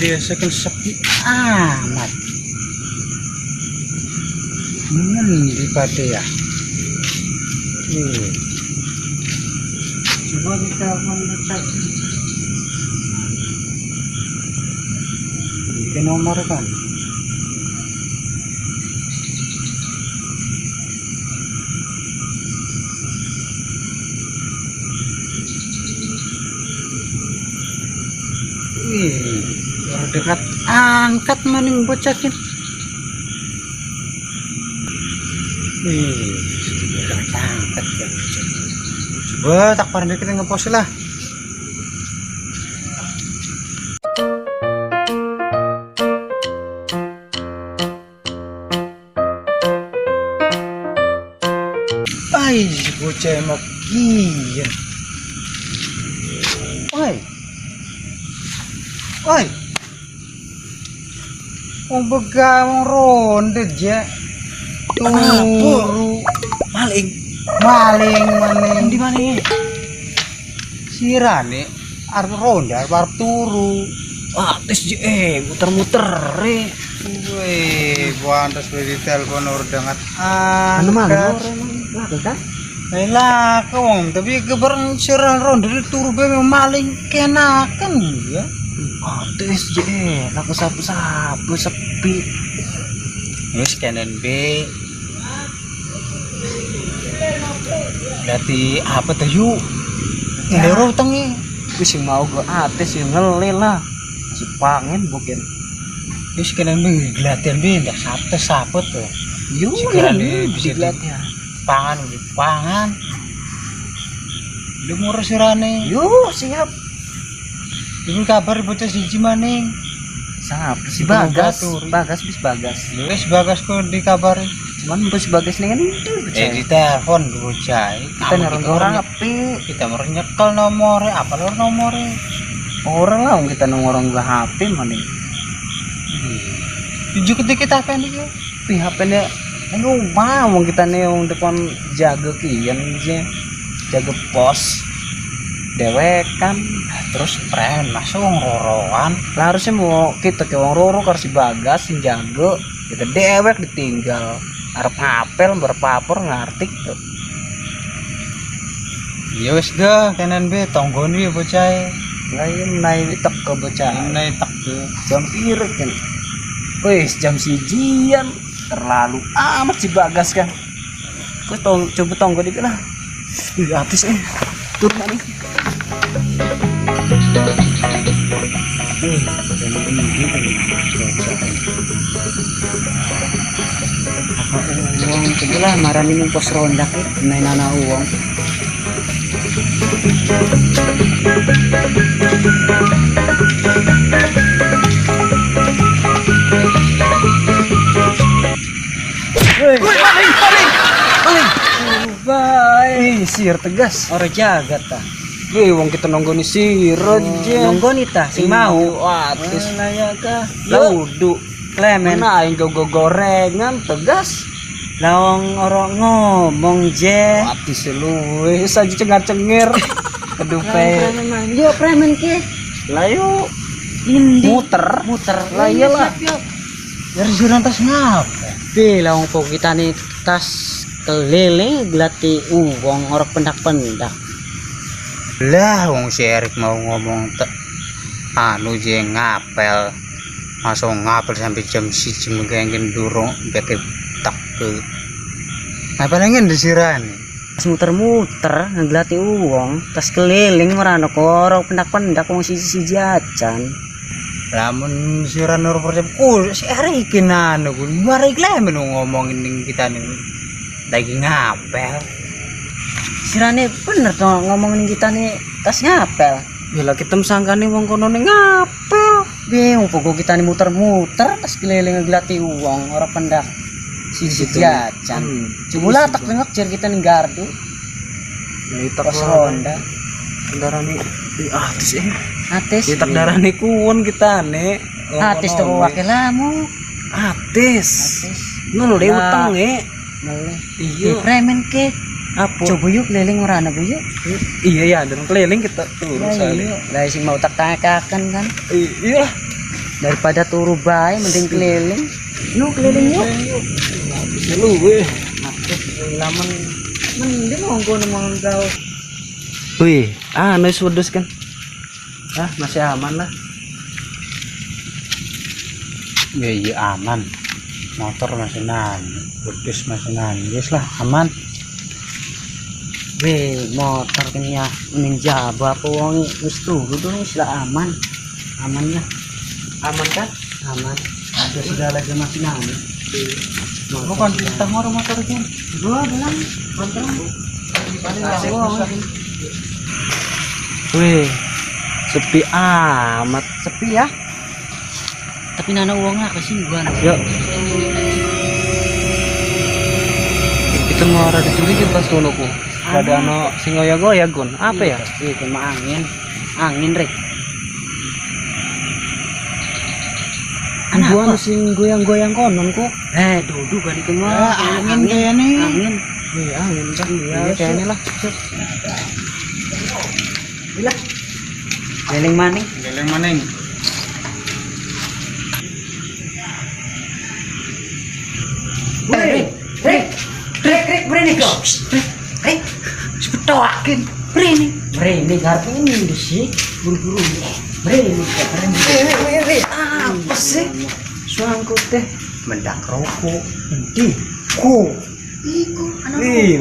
Biasa kan sepi amat. Ini pada ya. Coba kita mendekat. Ini nomor kan. Baru dekat angkat maning bocakin. Dekat angkat ya. Coba tak parah kita ngepost lah. Ay, bocah emak iya. Oi. Wong begang ronde je. Turu. Maling Maning. di mana? Sirane arep ronde arep turu. Tes je muter-muter Weh, pantas di telepon urdangat. Mana orang lagu kan? Lah kong, tapi kebareng sirane ronde turu be maling kenakan ya. Tes je laku sapu-sapu sepi. Wis kanan B. Berarti apa tuh yuk? Lero tengi. Wis sing mau gua ates yang ngelil lah. Si pangen bukan. Wis kanan B glatian B ndak sapet tuh. Yo ini bisa glatian. Pangan. Lu ngurus sirane. Yo siap. Dulu kabar bocah siji maning. Siapa si Bagas? Bis Bagas. Wis Bagas kok dikabari. Cuman si Bagas nih kan Di telepon bocah. Kita orang HP. Kita mau nyekel nomornya, apa lor nomornya? Orang lah kita orang gua HP maning. Tunjuk kita apa nih? HP-nya rumah wong kita nih wong depan jaga kian aja. Jaga pos. Dewek kan Terus preman masuk wong roroan. lah harusnya mau kita ke wong roro karena si Bagas sing jago kita dewek ditinggal arep ngapel berpapor ngartik tuh. Ya wis ga kanan B tonggon wi bocah. Lain naik tek ke bocah Naik tak ke jam piro kan wis jam sijian terlalu amat si Bagas kan kok coba tonggo dikit lah habis turun nih uang sebelah marah ini pos rondak main anak uang baik sir tegas orang jaga ta. wong kita nonggoni sir aja Nonggoni ta sing mau. atis Layak ka. laudu Klemen. nah aing gorengan tegas Lawang orang ngomong je. atis lu saja cengar-cengir kedupe Yo preman ke. layo Indi. muter lah iyalah Dari tas ngapa? bilang po kita nih tas keliling gelati uang orang pendak-pendak Lah wong si Erik mau ngomong anu je ngapel. Masuk ngapel sampai jam 1 menggengen durung beke tak ke. Ngapelnya disirani. pas muter-muter ngegelati uang tas keliling merana orang pendak-pendak wong siji jajan Lamun siran nur percaya si Erik iki nanu ku mari klemen ngomongin ning kita ning lagi ngapel. sirane bener tuh ngomongin kita nih tas ngapel Bila kita sangkane wong kono ning ngapel. Bingung pokok kita nih muter-muter pas keliling ngeglati uang orang pendak sisi jajan. Coba lah tak nengok jar kita nih gardu Nitak pos ronda darane artis atis. nitak darane kuwon kita nih. Atis tuh wakil lamu. Atis. Atis. Nol le Nah. utang Noleh. Iya. Premen ke. Apa? Coba yuk keliling orang apa yuk. Iya ya, dan keliling kita turun Lah sekali. iya. Lah sing mau tak takakan kan. Iya lah. Daripada turu bae mending keliling. Yuk keliling yuk. Lu gue. Atis laman mending monggo nang gawe. Wih, nus wedus kan. Masih aman lah. Ya iya aman. Motor masih wedhus masih yes lah aman. Weh, motor kenya menjaba apa wong wis turu tuh wis lah aman. Aman ya. Aman kan? Aman. Ada segala masih nangis. Bukan kita mau motor itu. Gua bilang kontrol. Wih, sepi amat. Sepi ya. Tapi nana uang lah kesingguan. Yuk. Kita mau ada dicuri kita pas kono ku. Ada ano sing goyang gon. Apa ya? Itu mah angin rek. Gua sing goyang-goyang konon ku. Duduk kan itu mah Angin kayaknya. Angin. Iya, angin kan. Iya, Kayaknya lah. Bila. Keliling maning. Geleng maning. Rek, berani kau. Rek, sepetoakin. Berani garpu ini sih, buru-buru. Berani. Apa sih? Suangku teh Mendak rokok. Iku,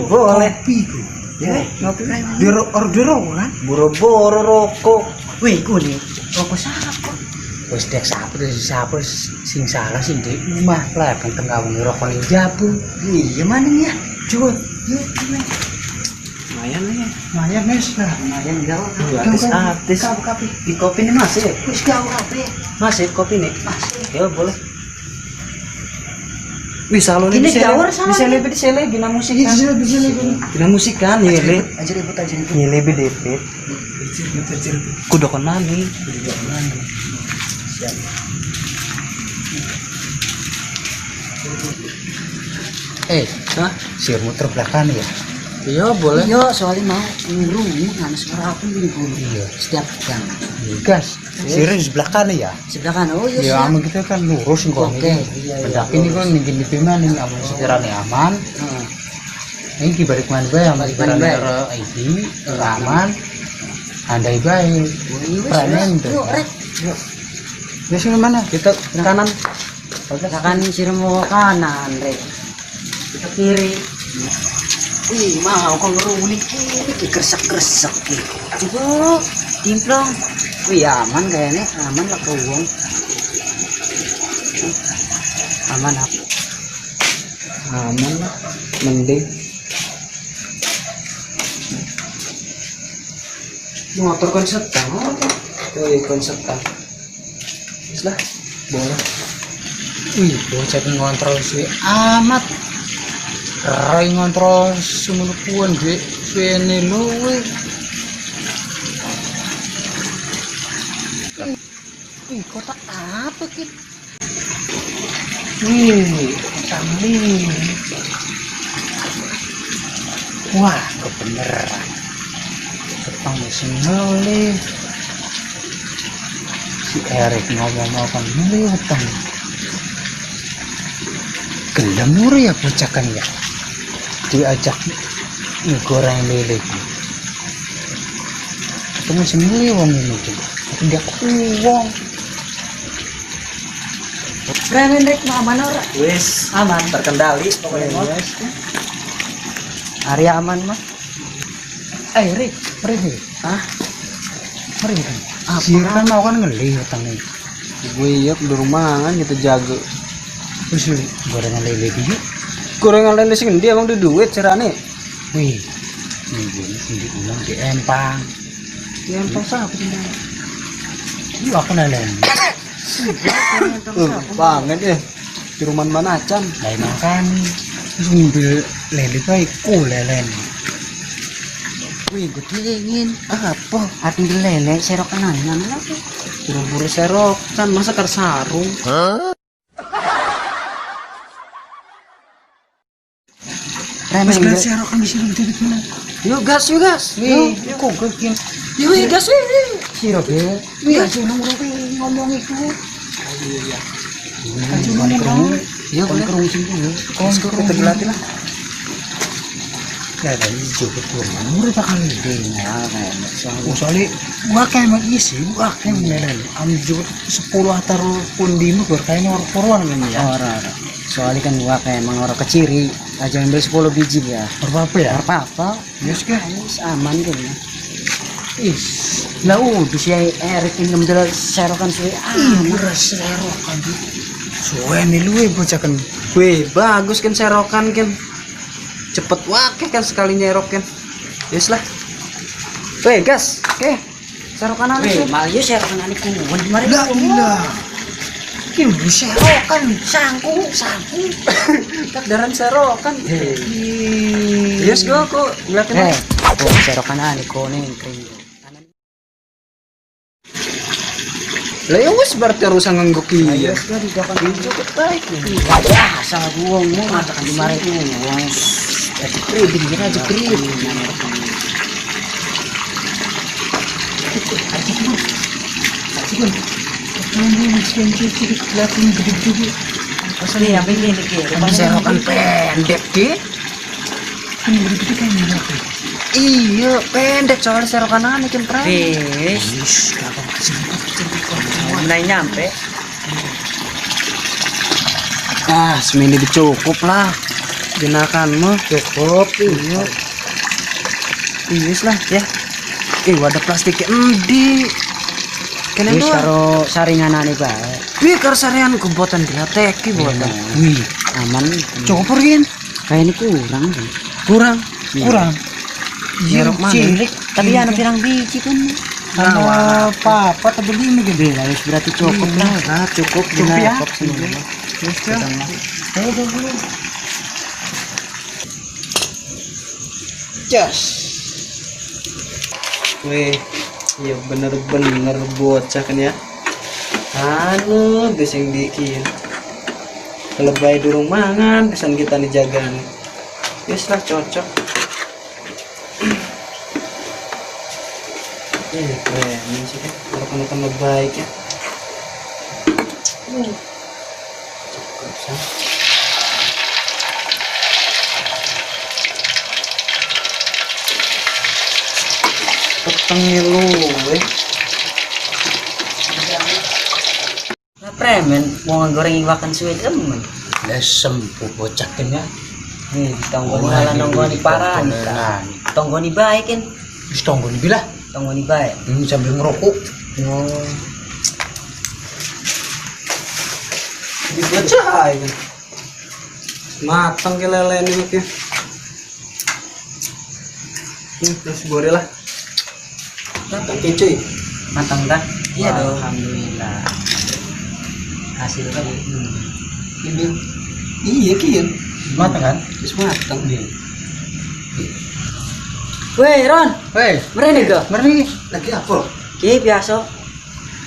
Boleh. piku. Ya, ngopi kan? Order kan? Boro-boro rokok. Wih, iku nih. Rokok siapa? Wis dek siapa sing salah sing di rumah lah kan tengah wong rokok ning jabu. Iya mana nih ya? Cuy, Lumayan nih. lumayan wis lah. Lumayan gawe. Artis. Kapi. Di kopi ini masih. Wis gawe kape. Masih kopi nih. Masih. Ya boleh. Wih, salon Ini jawar sama bisa nih. lebih bisa lebih bina musik kan? Bisa lebih. Bina musik kan, nyele. Aja ribut. Nyele lebih depet. Kudu kon mani. Hah? Sir muter belakang ya. Iya boleh. Iya, soalnya mau ngurungi kan suara apa ini guru. Iya. Setiap gang. Gas. Sir di belakang ya. Sebelah kan. Oh iya. Ya siap. amu kita kan lurus kok. Oke. Iya. Mendak ini kan mungkin di pima nih amu sekiranya aman. Heeh. Ini kibalik mana bae amu Balik sekiranya mana ID aman. Andai baik. Pramen tuh. Yuk, rek. Yuk. Ya sini mana? Kita kanan. Akan sirmo kanan, rek. Kita kiri. Wih, mau kau ngeruni ini gresek-gresek gitu. Coba timplong. Wih, aman kayaknya, aman lah kau uang. Aman apa? Aman lah. Mending. Motor kon setang. Oh iya kon setang. Wis lah. Boleh. Wih, bocah ki ngontrol suwe amat. Rai ngontrol semono puan gue suwene luwe. Wih, kotak apa kit? Wih, tamli. Wah, kebeneran. Sepang mesin ngelih. Si Erik ngomong kan ngelih utang. Gelemur ya bocah kan ya. Diajak goreng lele. Ketemu sendiri wong ini tuh. Tapi dia kuwong. Premen rek mau aman ora? Wis Aman. terkendali pokoknya. Yes. Area aman mah. Rik, mari. Hah? Mari. Apa? Si kan mau kan ngelih utangnya. Gue iya di rumahan kita jaga. Terus gorengan lele dulu. Gorengan lele sing dia emang di duit carane. Wih, ini di ulang di empang. Yang pasal apa sih? Iya aku nelen. Banget ya. Di rumah mana can? Lain makan. Terus ngambil lele baik lelen. Wih, gue ingin apa? Arti lele serokan aja apa? Buru-buru serok kan masa tersarung. Remen Mas gue. serokan di sini gitu gitu. Yuk gas. Wih, kok gue Yuk gas wih. sirop ya. Wih, aja nomor ngomong itu. Aja nomor. Yuk boleh. Kerung sini. Kita gelatih lah. Ya ada hijau betul. Murah tak kali deh. Oh soalnya gua kayak emang isi, gua kayak melen. Ambil 10 atar pun di muka kayaknya orang poruan kan ya. Orang. Soalnya kan gua kayak emang orang keciri. Aja ambil 10 biji ya. Apa ya? Apa? Yes kan. Ini aman kan ya. Is. Lah udah si Erik ini ngambil serokan suwe. Murah serokan gitu. Suwe nih lu bocah kan. Wih, bagus kan serokan kan. Cepet wakil kan sekali nyerok kan. Yes lah. Weh, gas. Oke. Serokan aja. Weh, Malah serokan aja kuwan di mari. Lah gila. Ini bisa Serokan sangku. Kadaran serokan. Yes go kok. Ngeliatin. Tuh serokan aja kuning kering. Lah ya wis berarti harus nganggo kieu. Ayo sudah didapat cukup baik nih. Wah, asal buang mau matakan di mari buang. Kredit kita aja kredit. Asli apa ini ki? Serokan pendek ki. Iya, pendek soalnya serokan ane kan pernah. Wis, mulai nyampe. Ah, semini cukup lah. Gunakan mah cukup. Iya. Iya lah ya. Wadah plastiknya endi. Kenen Wis tuh. karo saringanane bae. Wih, karo sarean kebuatan dilateki buatan. Wih, Aman. cukup pergin. Kayak ini kurang sih. Kurang. Kurang. Nyerok mana? Cilik, tapi ada pirang biji kan. Sama papa tapi ini gede. Lah wis berarti cukup lah. Ah, cukup Cukup ya. cukup semua. Terus ya. Jas. Wih, iya bener-bener bocah kan ya. Anu, geus yang bikin. Kelebay durung mangan, kesan kita nih jagaan. Yes lah cocok. Keren sih kan, kalau lebay ya. Cukup sah. Petengnya lu, Lah premen mau goreng iwakan suwe temen. Lesem bocah kan ya. Nih tonggoni ala nonggoni paran. Tonggoni bae kan. Wis tonggo ni bilah. Tonggoni bae. Ini sambil ngerokok. Oh. dibaca aja. Matang ke lele ini mak ya. Terus boleh lah. Matang cuy. Matang dah? Iya dong. Alhamdulillah. Hasil tadi. Ini. Iya kian. Matang kan? Terus matang dia. Weh Ron, Weh, merene ga? Mari lagi apa? Ki biasa.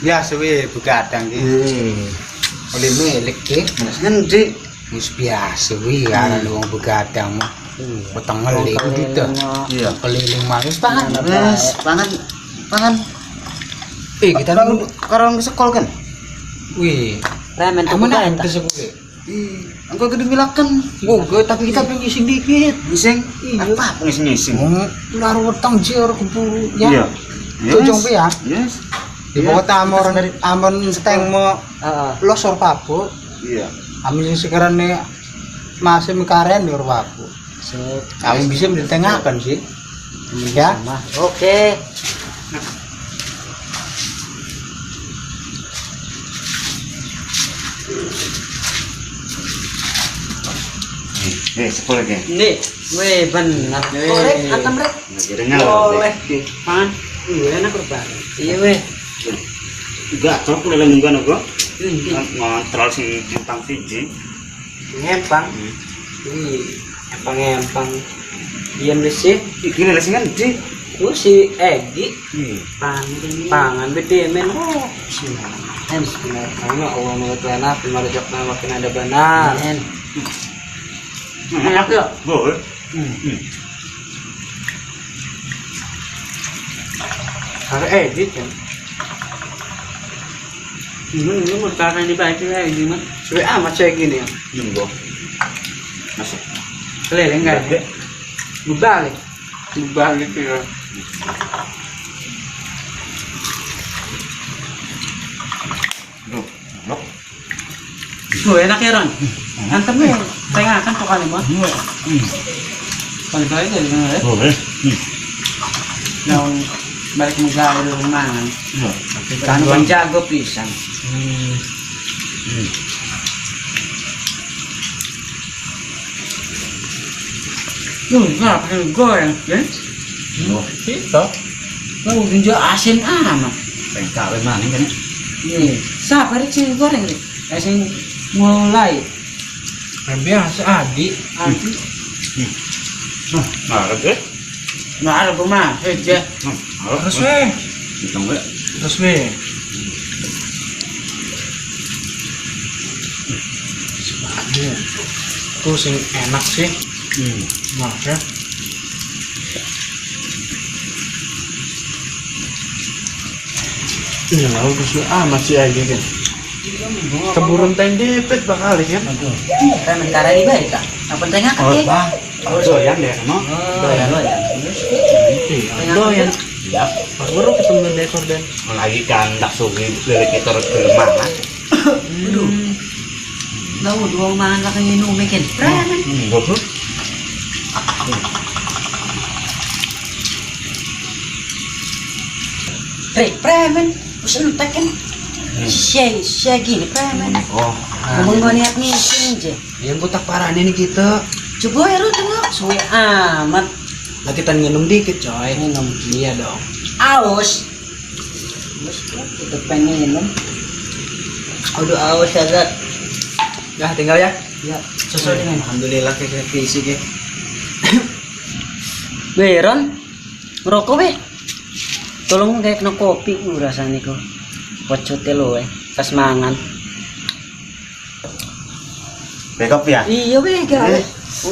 biasa weh begadang ki. Oleh milik ki. Ngendi? Wis biasa weh ana wong begadang mah. Petang ngelik gitu. Iya, keliling mah wis pangan. Wes, pangan. Kita dulu Karang sekol kan? wih. Remen tuh Aman buka ada entah. sepuh. Engkau gede milakan. Bogo tapi kita pengen sedikit. Ngising? Apa ngising? Lalu wetang jero keburu Iya. ya. Cocong pe ya. Yes. Di bawah amor amon steng mo Heeh. losor papu. Iya. Kami sekarang nih masih mekaren di papu. Sip. Kami bisa ditengahkan sih. Ya. Mah. Oke. Sepuluh lagi. Nih, weh benar. Weh. Korek atam rek. Jaringan Boleh. Pan. Iya enak lebar. Iya weh. Enggak, cok lele mungkin aku. Ini Ngontrol sing empang siji. ngempang. Ini empang. Diam wis sih. Iki lele sing endi? Ku si Egi Iya. pangan bede men. Bismillah. Karena Allah menguatkan pemarjokna makin ada benar. Enak ya? Boleh. Harus edit kan? Ini mau taruh di baju ya ini mah. Suwe amat saya gini ya. Nunggu. Masuk. Keliling kan? Balik ya. Loh. Oh enak ya Ron. Antem nih, tengah kan tuh kali mah. Kali-kali dari mana ya? Boleh. Nang balik muka di rumah. Kan penjago pisan. Nggak pakai goreng, ya? Kita. Kau ginjal asin amat. Pengen kawin maning kan? Iya, sabar sih goreng nih. Asin mulai. Biasa adik. Ngarep ya? Nggak ada rumah, aja. Terus weh. Kita enggak. Terus weh. Itu sing enak sih. Maaf ya. Ini lalu terus amat sih aja kan. Keburun tendepet bakal kan. Kan mentara di balik kak. Apa tengah kaki? Doyan deh, no? Doyan. Doyan. Ya. Baru ketemu dekor dan. Lagi kan tak sugi dari kita kelemahan. Aduh. Tahu dua mangan lah kayak ini bikin. Preman. Betul. Preman. Usun tekan. Saya gini preman. Oh. Ngomong gak niat ngising aja. Yang botak parah nih kita. Coba ya lu tengok. Suwe amat. Lah kita minum dikit coy. Minum iya dong. Aus. Bos, kita pengen minum. Aduh aus ya Zat. Dah tinggal ya. Ya, sesuai dengan. Alhamdulillah kayak fisik ya. Beron, ngerokok be. Tolong kayak kena kopi rasanya kok. Pocote lo pas mangan. Backup ya? Iya be kan.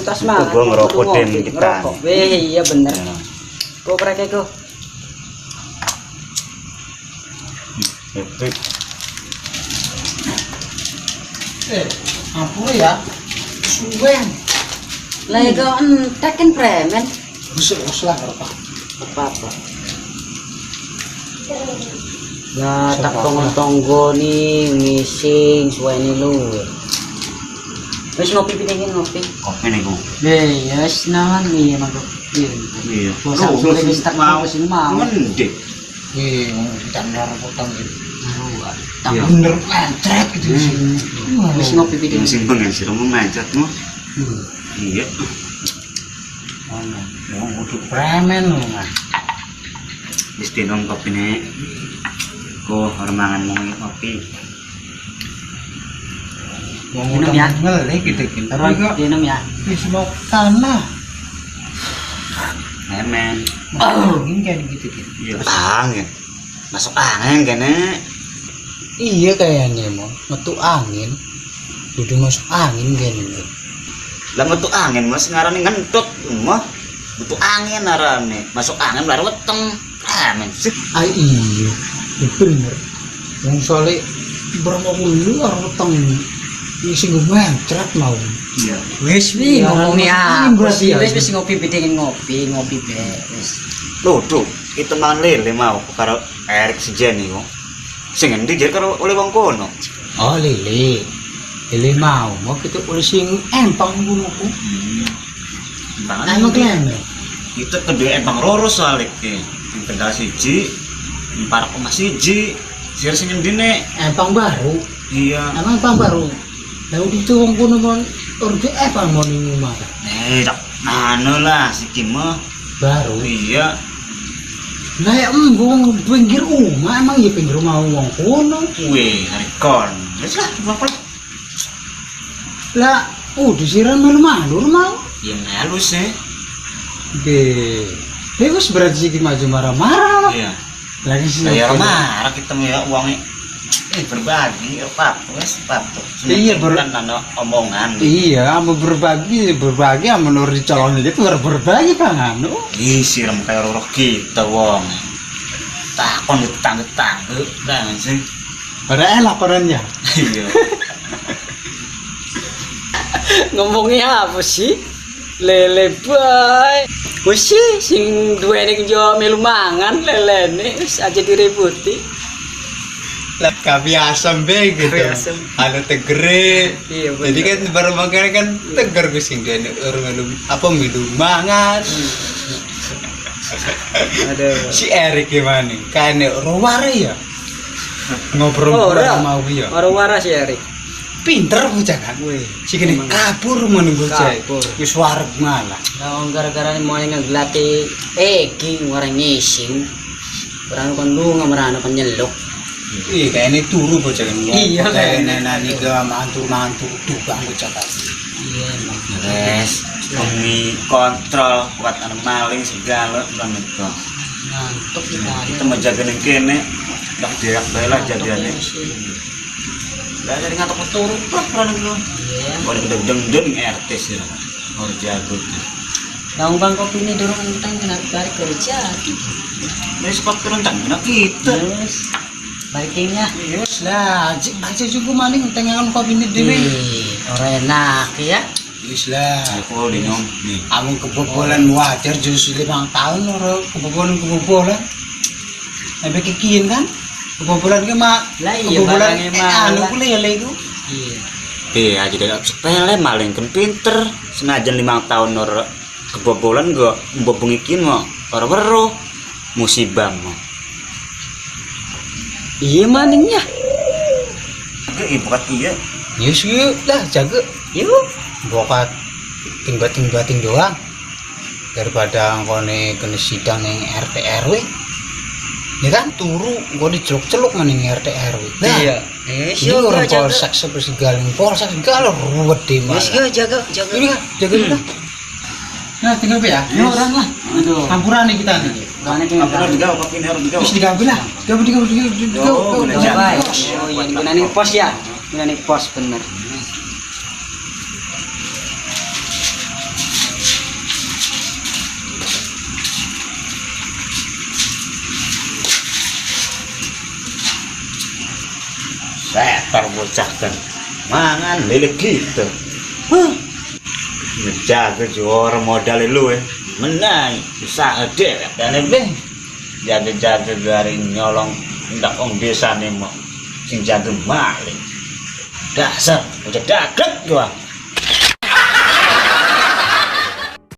Utas mangan. Gua ngerokok den kita. Ngerokok. Be iya bener. Kok mereka kok. Ampun ya. Suwen. Lah ya kau entek kan premen. Usah apa. Apa-apa. Lah tak tonggo nih ngising suweni lu. Wis ngopi pindengin ngopi. Kopi nih gua. Yes, naman iya mag. Iya. Bosan sudah bisa tak mau sini mau. Mending. Iya, standar potong gitu. Tak Bener pancet gitu sih. wis ngopi pindengin. Sing pengen sih mau mencet mu. Iya. Yang udah premen loh mah. Wis dinong kopi nih. Ko hormangan mau kopi. Minum ya. Ngelih gitu kan. Taruhan minum ya. Wis mau tanah. Emen. Ini kayak gitu kan. Iya. Angin. Masuk angin kene. Iya kayaknya mau metu angin. Udah masuk angin kayaknya. Lah metu angin mas ngarani ngentut mah. Metu angin arane. Masuk angin baru weteng. Emen sih. Ah iya. Bener. Yang soalnya berapa puluh orang utang isi gue mencret mau. Iya. Wis Iya, ngomongnya ini berarti ya. wis ngopi pindengin ngopi be. Wis. Loh, tuh, itu mangan lele mau karo Erik sejene kok. Sing endi jar karo oleh wong kono. Oh lele. Lele mau kita oleh sing empang bunuhku. Emang kalian Itu kedua empang loro soalnya ki. Yang Tegal siji, 4,1. Sir sing endi nek? empang baru. Iya. Emang empang baru. Lalu itu wong kono mon orde empang mau ning omah. Tak anu lah si Kim mah. Baru. Iya. Lah ya embung pinggir rumah emang ya pinggir rumah wong kono. Wih, hari kon. Wis lah, apa? Lah, disiran malu-malu mau. Ya halus sih. Be. Wis berarti sih maju marah-marah. Iya. Lagi sih. Ya marah kita ya uangnya. Berbagi apa? Wes apa? Iya, kan ana omongan. Iya, mau berbagi menurut calon itu berbagi pangano. Ih, siram kaya roh kita wong. Takon ditangge-tangge kan sih. Pada laporannya. Iya. Ngomongnya apa sih? Lele bay. Wis sih sing duweni jo melu mangan lelene wis aja diributi. Lah kabiasam be gitu. Kabiasam. Halo tegere. Iya, bener. Jadi kan baru makan kan tegar gue sing dene apa minum mangan. Aduh. Si Erik gimana? Kane raware ya. Ngobrol sama dia. Wara-wara sih Erik. Pinter bocah kan. Wih. Si kene kabur menung bocah. Kabur. Wis wareg malah. Nah, gara-gara mau ngeglati Egi orang ngising. Orang kan lu ngamarana kan nyeluk. Iya kayaknya turu bocah kan. Iya, kayaknya. Nani ke mantu tuh bang bocah kan. Iya emang. Res, kami kontrol kuat anak maling segala kan itu. Ngantuk kita. Kita menjaga ning kene, dak dirak bae lah jadiane. Lah jadi ngatok turu pelan dulu. Iya. Kalau gedeng-gedeng RT sih. Harus jago. Daun bang kopi ini dorong tentang balik kerja. Wis kok rencana kena kita. Terus baliknya. Yes lah, aja juga maling tengangan kopi ini dewe. Orang enak ya. Yes lah. Aku di nyom nih. Amun kebobolan wajar justru 5 tahun orang kebobolan. Sampai kikiin kan? Kebobolan ke mak. Lah iya, kebobolan barangnya mah. anu ku lele itu. Iya. Aja deh sepele maling kan pinter. Senajan 5 tahun ora kebobolan gak mbobongi kin mo. Ora weruh musibah mo. Iya maningnya. Ke ibukat iya. Yes yuk lah jaga. Yuk. Bokat ting doang. Daripada ngone kena sidang yang RT RW. Ya kan turu gua diceluk-celuk maning RT RW. Nah, Iya. ini orang polsek seperti galing polsek segala ruwet di mana. Yes, yuk jaga. Ini kan jaga dulu. Nah, tinggal be ya. Ini orang lah. Aduh. Campuran nih kita nih. Mana kita? Apa harus digawe kopi harus digawe. Bisa digambil lah. Gambil. Oh, bener. Oh iya digunain pos ya. Gunain pos bener. Setar bocah kan. Mangan lele gitu. Ngejaga juara modal lu menang usaha dewek dan lebih jaga-jaga garing nyolong ndak ong desa nih mau sing jaga maling dasar udah daget gua